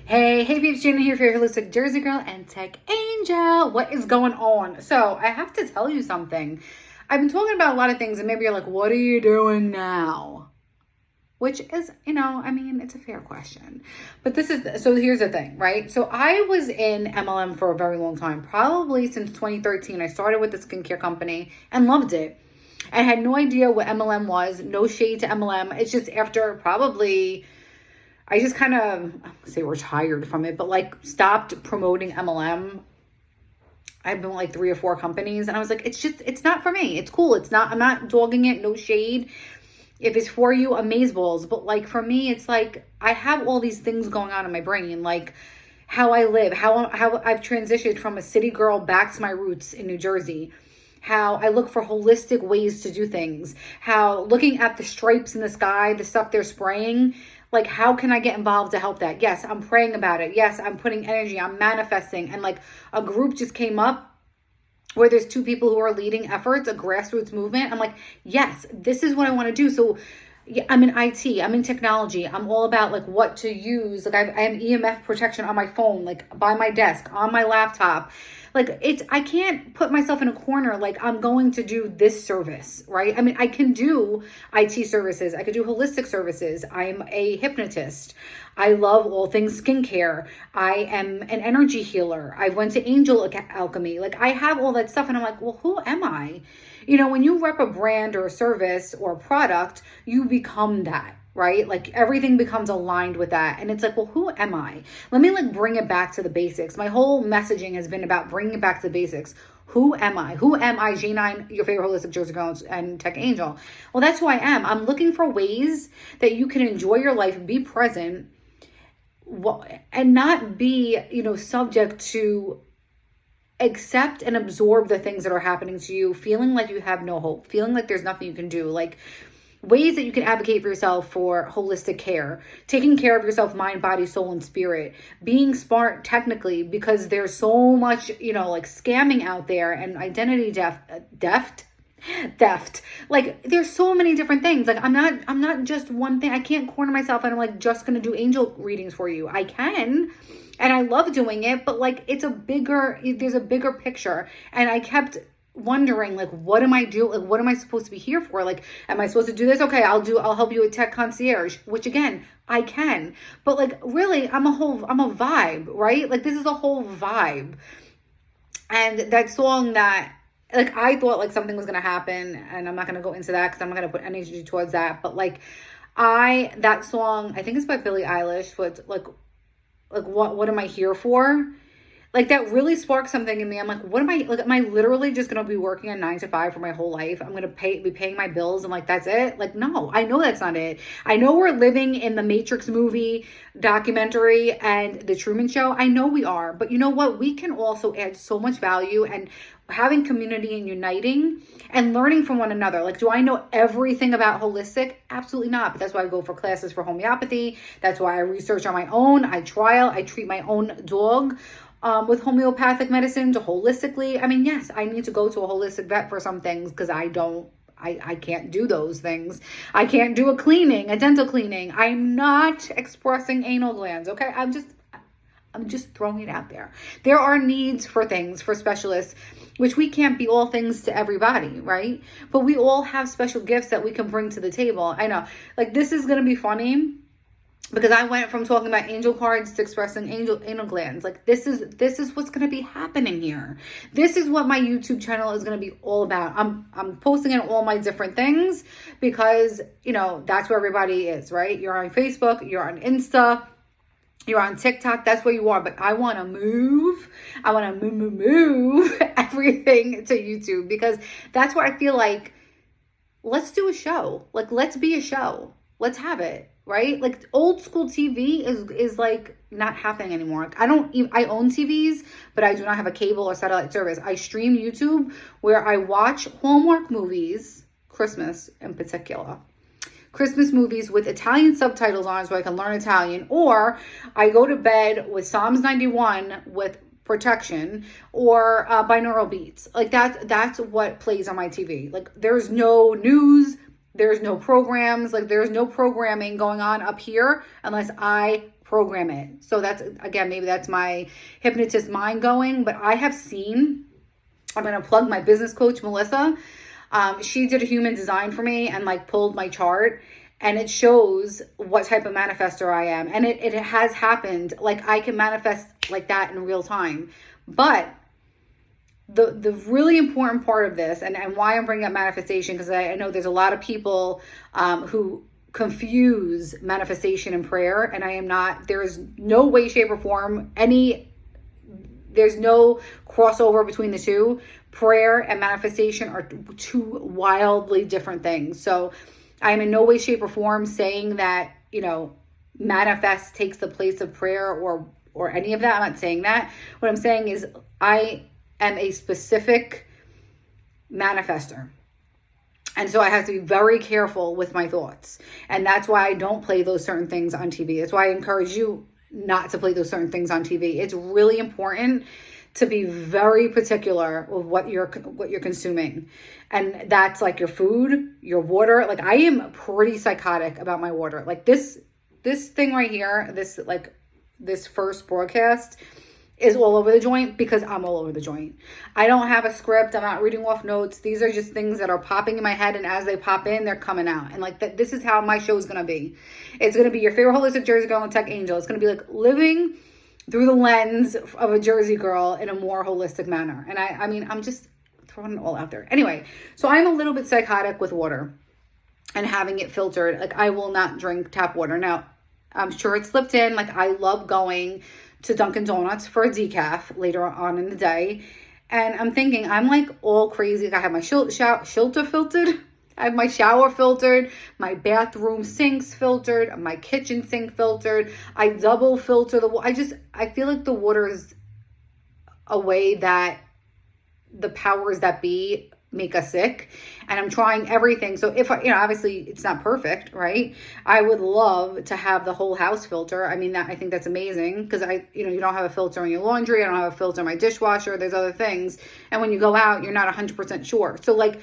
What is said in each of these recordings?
Hey, peeps, Jenna here for your holistic Jersey girl and tech angel. What is going on? So I have to tell you something. I've been talking about a lot of things and maybe you're like, what are you doing now? Which is, it's a fair question. But so here's the thing, right? So I was in MLM for a very long time, probably since 2013. I started with the skincare company and loved it. I had no idea what MLM was, no shade to MLM. It's just after probably... I just kind of say retired from it, but stopped promoting MLM. I've been with 3 or 4 companies and I was like, it's not for me. It's cool. I'm not dogging it. No shade. If it's for you, amazeballs. But for me, it's I have all these things going on in my brain, how I live, how I've transitioned from a city girl back to my roots in New Jersey. How I look for holistic ways to do things. How looking at the stripes in the sky, the stuff they're spraying, how can I get involved to help that? Yes, I'm praying about it. Yes, I'm putting energy. I'm manifesting. And a group just came up where there's 2 people who are leading efforts, a grassroots movement. I'm yes, this is what I want to do. So yeah, I'm in IT. I'm in technology. I'm all about what to use. I have EMF protection on my phone, by my desk, on my laptop. I can't put myself in a corner I'm going to do this service, right? I can do IT services. I could do holistic services. I'm a hypnotist. I love all things skincare. I am an energy healer. I went to angel alchemy. I have all that stuff and I'm well, who am I? When you rep a brand or a service or a product, you become that. Right? Everything becomes aligned with that. And it's well, who am I? Let me bring it back to the basics. My whole messaging has been about bringing it back to the basics. Who am I? Who am I, G9, your favorite holistic Jersey girl and tech angel? Well, that's who I am. I'm looking for ways that you can enjoy your life, be present, and not be, subject to accept and absorb the things that are happening to you, feeling like you have no hope, feeling like there's nothing you can do, ways that you can advocate for yourself for holistic care, taking care of yourself, mind, body, soul, and spirit, being smart technically, because there's so much, scamming out there and identity theft. There's so many different things. I'm not just one thing. I can't corner myself and I'm just going to do angel readings for you. I can. And I love doing it, but there's a bigger picture. And I kept wondering what am I doing? What am I supposed to be here for? Am I supposed to do this? Okay, I'll help you with tech concierge, which again, I can. But really, I'm a vibe, right? This is a whole vibe. And that song that I thought something was going to happen, and I'm not going to go into that because I'm not going to put energy towards that. But that song, I think it's by Billie Eilish, but what am I here for? That really sparked something in me. I'm what am I literally just going to be working a 9 to 5 for my whole life? I'm going to be paying my bills and that's it? No, I know that's not it. I know we're living in the Matrix movie documentary and the Truman Show. I know we are, but you know what? We can also add so much value and having community and uniting and learning from one another. Do I know everything about holistic? Absolutely not. But that's why I go for classes for homeopathy. That's why I research on my own. I treat my own dog with homeopathic medicine to holistically. Yes, I need to go to a holistic vet for some things because I can't do those things. I can't do a dental cleaning. I'm not expressing anal glands. Okay. I'm just throwing it out there. There are needs for things, for specialists, which we can't be all things to everybody, right? But we all have special gifts that we can bring to the table. I know, this is going to be funny because I went from talking about angel cards to expressing anal glands. This is what's going to be happening here. This is what my YouTube channel is going to be all about. I'm posting in all my different things because, that's where everybody is, right? You're on Facebook, you're on Insta, you're on TikTok, that's where you are. But I want to move everything to YouTube because that's where I feel let's do a show. Let's be a show. Let's have it, right? Old school TV is not happening anymore. I own TVs, but I do not have a cable or satellite service. I stream YouTube where I watch Hallmark movies, Christmas in particular. Christmas movies with Italian subtitles on so I can learn Italian, or I go to bed with Psalms 91 with protection or binaural beats. That's what plays on my TV. There's no news, There's no programs, like there's no programming going on up here unless I program it. So that's, again, maybe that's my hypnotist mind going, but I have seen, I'm going to plug my business coach, Melissa. She did a human design for me and like pulled my chart, and it shows what type of manifester I am. And it has happened. Like I can manifest like that in real time. But the really important part of this, and why I'm bringing up manifestation, because I know there's a lot of people who confuse manifestation and prayer, and I am not. There is no way, shape, or form there's no crossover between the two. Prayer and manifestation are two wildly different things. So I am in no way, shape, or form saying that, manifest takes the place of prayer or any of that. I'm not saying that. What I'm saying is I am a specific manifester. And so I have to be very careful with my thoughts. And that's why I don't play those certain things on TV. That's why I encourage you not to play those certain things on TV. It's really important to be very particular with what you're consuming. And that's like your food, your water. Like I am pretty psychotic about my water. Like this thing right here, this first broadcast is all over the joint because I'm all over the joint. I don't have a script. I'm not reading off notes. These are just things that are popping in my head, and as they pop in, they're coming out. And like this is how my show is going to be. It's going to be your favorite holistic Jersey girl and tech angel. It's going to be like living through the lens of a Jersey girl in a more holistic manner. And I mean, I'm just throwing it all out there. Anyway, so I'm a little bit psychotic with water and having it filtered. Like I will not drink tap water. Now, I'm sure it slipped in. Like I love going to Dunkin' Donuts for a decaf later on in the day. And I'm thinking, I'm like all crazy. Like I have my shelter filtered. I have my shower filtered, my bathroom sinks filtered, my kitchen sink filtered. I double filter the water. I feel like the water is a way that the powers that be make us sick. And I'm trying everything. So if obviously it's not perfect, right? I would love to have the whole house filter. I mean, I think that's amazing because you don't have a filter in your laundry. I don't have a filter in my dishwasher. There's other things. And when you go out, you're not 100% sure. So like,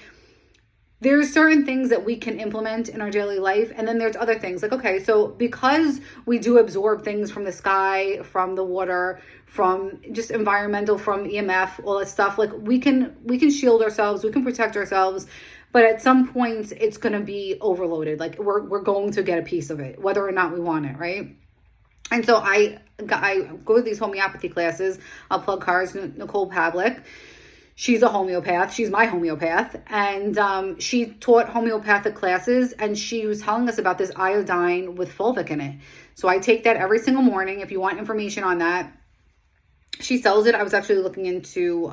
there's certain things that we can implement in our daily life. And then there's other things like, okay, so because we do absorb things from the sky, from the water, from just environmental, from EMF, all that stuff, like we can shield ourselves, we can protect ourselves. But at some point it's going to be overloaded. Like we're going to get a piece of it, whether or not we want it. Right. And so I go to these homeopathy classes. I'll plug hers, Nicole Pavlik. She's a homeopath. She's my homeopath. And she taught homeopathic classes, and she was telling us about this iodine with fulvic in it. So I take that every single morning. If you want information on that, she sells it. I was actually looking into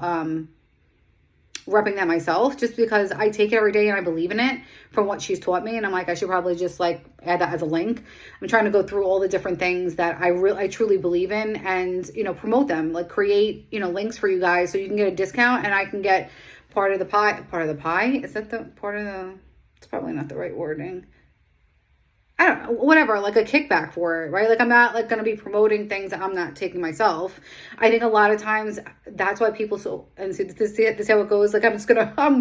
repping that myself just because I take it every day and I believe in it from what she's taught me. And I'm like, I should probably just like add that as a link. I'm trying to go through all the different things that I truly believe in and, promote them, like create, links for you guys so you can get a discount and I can get part of the pie. Is that the part of the, it's probably not the right wording. I don't know, whatever, like a kickback for it, right? Like I'm not like going to be promoting things that I'm not taking myself. I think a lot of times that's why people and see this is how it goes. Like I'm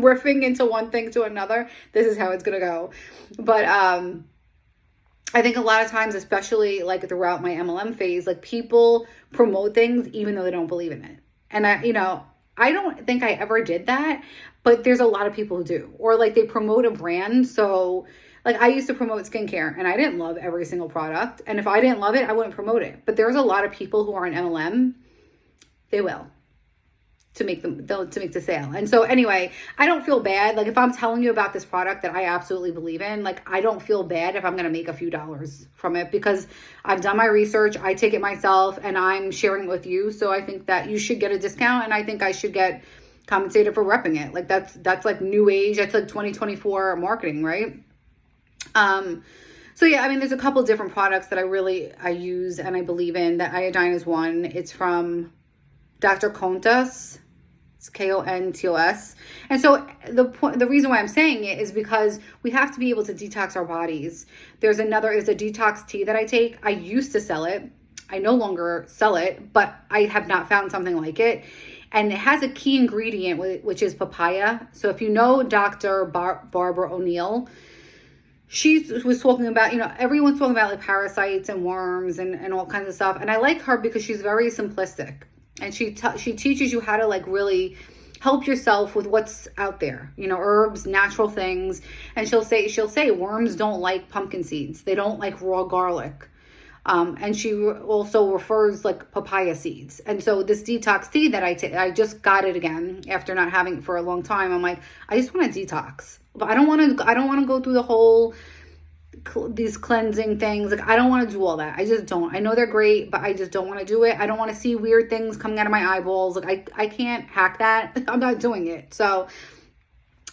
riffing into one thing to another. This is how it's going to go. But I think a lot of times, especially like throughout my MLM phase, like people promote things even though they don't believe in it. And I don't think I ever did that, but there's a lot of people who do, or like they promote a brand. So like I used to promote skincare and I didn't love every single product. And if I didn't love it, I wouldn't promote it. But there's a lot of people who are in MLM. They will to make the sale. And so anyway, I don't feel bad. Like if I'm telling you about this product that I absolutely believe in, like I don't feel bad if I'm going to make a few dollars from it because I've done my research. I take it myself and I'm sharing it with you. So I think that you should get a discount and I think I should get compensated for repping it. Like that's like new age. That's like 2024 marketing, right? So yeah, I mean, there's a couple different products that I use and I believe in. That iodine is one. It's from Dr. Kontos. It's Kontos. And so the reason why I'm saying it is because we have to be able to detox our bodies. There's a detox tea that I take. I used to sell it. I no longer sell it, but I have not found something like it. And it has a key ingredient, which is papaya. So if you know Dr. Barbara O'Neill, she was talking about, everyone's talking about like parasites and worms and all kinds of stuff. And I like her because she's very simplistic, and she teaches you how to like really help yourself with what's out there, herbs, natural things. And she'll say worms don't like pumpkin seeds. They don't like raw garlic. And she also refers like papaya seeds. And so this detox tea that I just got it again after not having it for a long time. I'm like, I just want to detox, but I don't want to go through the whole, these cleansing things. Like, I don't want to do all that. I just don't. I know they're great, but I just don't want to do it. I don't want to see weird things coming out of my eyeballs. Like, I can't hack that. I'm not doing it. So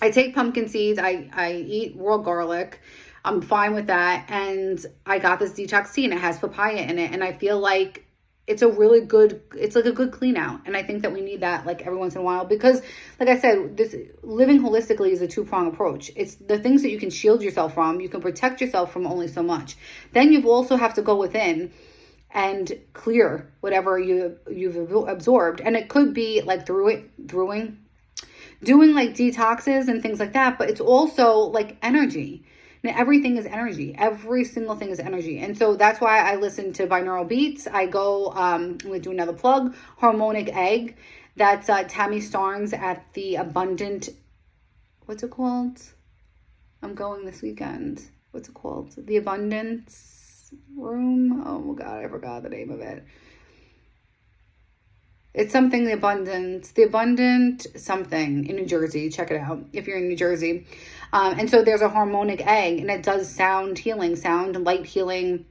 I take pumpkin seeds. I eat raw garlic. I'm fine with that. And I got this detox tea and it has papaya in it. And I feel like it's like a good clean out. And I think that we need that like every once in a while, because like I said, this living holistically is a two-pronged approach. It's the things that you can shield yourself from. You can protect yourself from only so much. Then you also have to go within and clear whatever you've absorbed. And it could be like doing like detoxes and things like that. But it's also like energy. Now, everything is energy. Every single thing is energy. And so that's why I listen to binaural beats. I go, I'm going to do another plug, Harmonic Egg. That's Tammy Starnes at the Abundant, what's it called? I'm going this weekend. What's it called? The Abundance Room? Oh my God, I forgot the name of it. It's something, the Abundant something in New Jersey. Check it out if you're in New Jersey. And so there's a harmonic egg, and it does sound and light healing.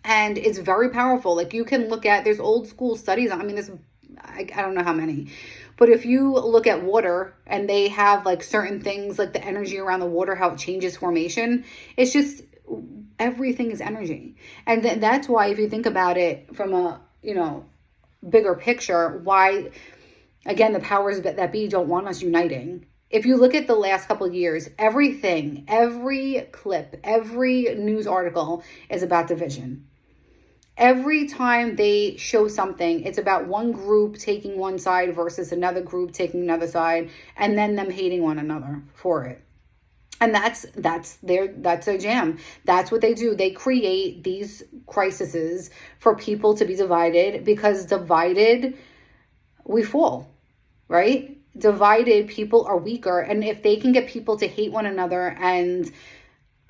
And it's very powerful. Like, you can look at, there's old school studies. I mean, I don't know how many, but if you look at water and they have like certain things, like the energy around the water, how it changes formation, it's just, everything is energy. And that's why, if you think about it from a, bigger picture, why, again, the powers that be don't want us uniting. If you look at the last couple of years, everything, every clip, every news article is about division. Every time they show something, it's about one group taking one side versus another group taking another side, and then them hating one another for it. And that's their jam. That's what they do. They create these crises for people to be divided, because divided, we fall, right? Divided, people are weaker. And if they can get people to hate one another, and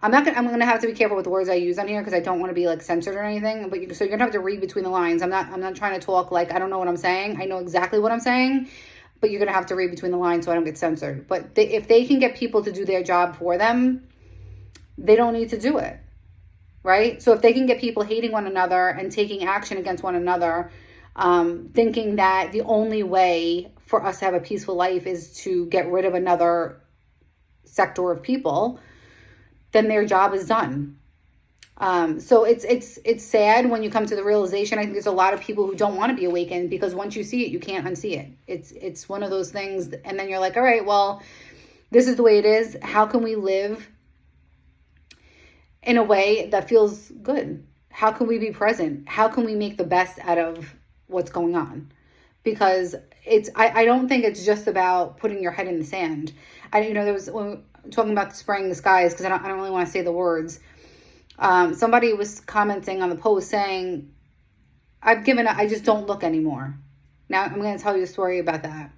I'm going to have to be careful with the words I use on here, because I don't want to be like censored or anything, but so you're going to have to read between the lines. I'm not trying to talk like I don't know what I'm saying. I know exactly what I'm saying. But you're going to have to read between the lines so I don't get censored. But if they can get people to do their job for them, they don't need to do it, right? So if they can get people hating one another and taking action against one another, thinking that the only way for us to have a peaceful life is to get rid of another sector of people, then their job is done. So it's sad when you come to the realization. I think there's a lot of people who don't want to be awakened, because once you see it, you can't unsee it. It's one of those things. And then you're like, all right, well, this is the way it is. How can we live in a way that feels good? How can we be present? How can we make the best out of what's going on? Because I don't think it's just about putting your head in the sand. There was, when we were talking about spraying the skies, because I don't really want to say the words. Somebody was commenting on the post saying, I just don't look anymore. Now I'm going to tell you a story about that.